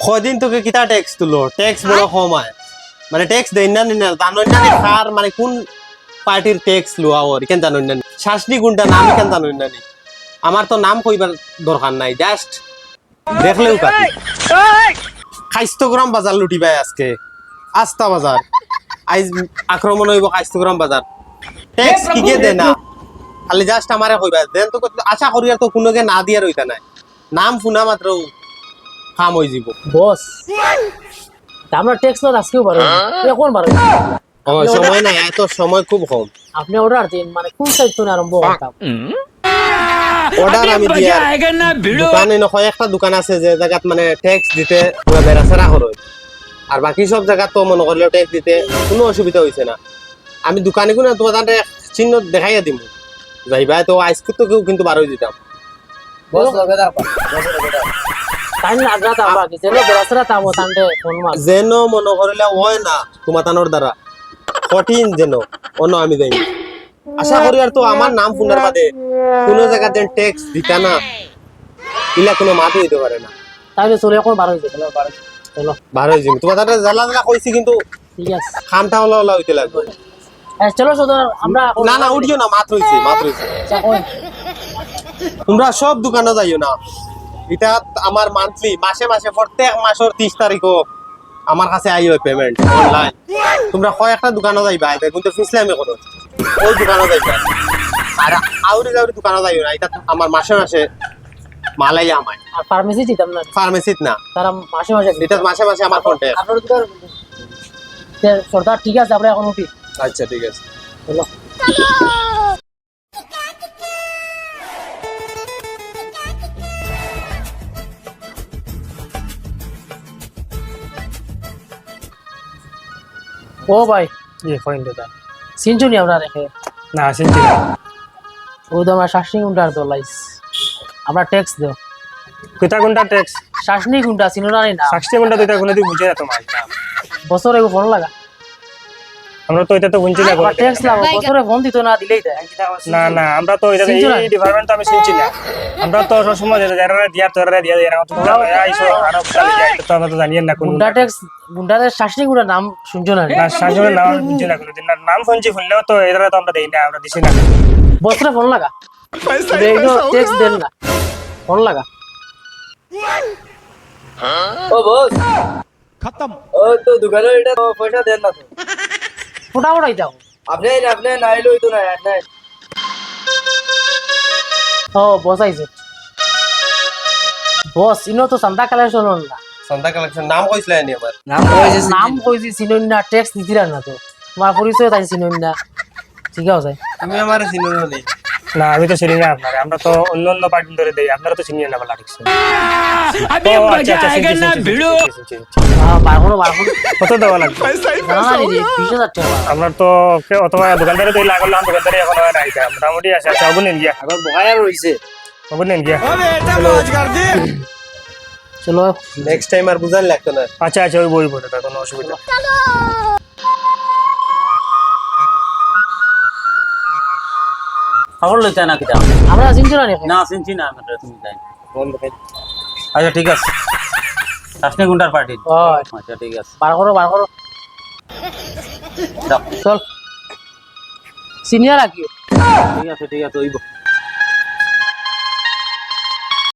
কদিন তোকে কিতা ট্যাক্স তুলো ট্যাক্স বড় কমায় মানে ট্যাক্স দেন না না জানো না কার মানে কোন পার্টির ট্যাক্স লওয়া ওর কেন জানো না শাসনি গুন্ডা নাম কেন জানো না আমার তো নাম কইবার দরকার নাই জাস্ট দেখলেও কাটি খাইস্তগ্রাম বাজার লুটি ভাই আজকে আস্তা বাজার আইজ আক্রমণ হইব খাইস্তগ্রাম বাজার ট্যাক্স কি কে দেনা খালি জাস্ট আমারে কইবা দেন তো আশা করি আর তো কোনোকে না দিয়া রইতা নাই নাম শুনা মাত্র কাম হই যাব বস আমরা ট্যাক্স না আজকেও পারো কোন পারো সময় নাই এত সময় খুব কম আপনি অর্ডার দিন মানে কোন সাইড থেকে আরম্ভ করতাম অর্ডার আমি দিয়া দোকানে নয় একটা দোকান আছে যে জায়গাত মানে ট্যাক্স দিতে পুরো বেরাসারা হরয় আর বাকি সব জায়গা তো মনে করলে ট্যাক্স দিতে কোনো অসুবিধা হইছে না আমি দোকানে কোনো তোমাদের চিহ্ন দেখাইয়া দিমু যাইবা তো আইসক্রিম তো কেউ কিন্তু বারোই দিতাম বস লগে দা টাইম লাগা তা বাকি চলো বেরাসরা তামো তান্ডে ফোন মার যেন মনে করলে হয় না তোমাতানোর দ্বারা কঠিন যেন অন্য আমি যাই আশা করি আর তো আমার নাম ফোনের বাদে কোনো জায়গাতে ট্যাক্স দিতা না ইলা কোনো মাত হইতে পারে না তাইলে চলে এখন 12 হইছে চলো বারোই দিন তোমার দাদা জ্বালা জ্বালা কইছি কিন্তু ঠিক আছে খামটা হলা হলা হইতে লাগবে চলো সদর আমরা না না উঠিও না মাত্র হইছে তোমরা সব দোকানে যাইও না এটা আমার মান্থলি মাসে মাসে প্রত্যেক মাসের 30 তারিখও আমার কাছে আইও পেমেন্ট অনলাইন তোমরা কয়েকটা দোকানে যাইবা কিন্তু ফিসলামে করো ওই দোকানে যাইবা আর আউরি আউরি দোকানে যাইও না এটা আমার মাসে মাসে মালাই আমায় আর ফার্মেসি দিতাম না ফার্মেসিত না তারা মাসে মাসে এটা মাসে মাসে আমার কন্টাক্ট আপনার দোকান সরদার ঠিক আছে আমরা এখন উঠি আচ্ছা ঠিক আছে চলো ও ভাই ये कॉइन देता সিনচুনি আমরা রেখে ना सिंची ও তো আমরা শাসনি গুন্ডার দলাইস আমরা ট্যাক্স দেও किता गुंडा टैक्स শাসনি গুন্ডা সিনোরানি না 60 गुंडा देता कोने दी बुझे ना तुम्हारे বছরে ফোন লাগা আমরা তো এটা তো বুঝছি না আমরা ট্যাক্স লাগা বছরে ফোন দিত না দিলেই দেয় না না আমরা তো এটা এই ডিপার্টমেন্ট তো আমি শুনছি না আমরা তো সব সময় যারা দিয়া তোরা দিয়া এরা তো আইসো আর চলে যায় তো আমরা তো জানি না কোন গুন্ডা ট্যাক্স গুন্ডাদের শাসনি গুন্ডা নাম শুনছো না না শাসনের নাম বুঝছি না কোনদিন নাম শুনছি শুনলেও তো এরা তো আমরা দেই না আমরা দিছি না বছরে ফোন লাগা রেডিও ট্যাক্স দেন না ফোন লাগা ও বস খতম ও তো দোকানে এটা তো পয়সা দেন না তো ফোটা ফোটাই যাও আপনি নাই লই তো না নাই ও বস আইছে বস ইনো তো সান্তা কালেকশন না সন্ধ্যা কালেকশন নাম কইছিল নি আমার নাম কইছি চিনই না ট্যাক্স দিতিরা না তো তোমার পরিচয় তাই চিনই না ঠিক আছে তুমি আমারে চিনো নি না আমি তো চিনি না আপনারে আমরা তো অন্য অন্য পার্টি ধরে দেই আপনারা তো চিনি না বলা ঠিক अभी मजा आएगा ना भिड़ो বারো কত দেওয়া লাগবে না না রে 20000 টাকা আমরা তো অথবা দোকানদারে তো লাগলো না দোকানদারে এখন হয় না এটা মোটামুটি আছে আচ্ছা অবনেন গিয়া আবার বহায়া রইছে অবনেন গিয়া চলো নেক্সট টাইম আর বুঝান লাগতো না আচ্ছা আচ্ছা ওই বই বলে কোনো অসুবিধা নেই। খবর লইতা না কিটা আমরা চিনছো না না চিনছি না আমরা তুমি যাই আচ্ছা ঠিক আছে শাসনি গুন্ডার পার্টি ওই আচ্ছা ঠিক আছে বার করো যাও। চল সিনিয়র আকি ঠিক আছে ওইব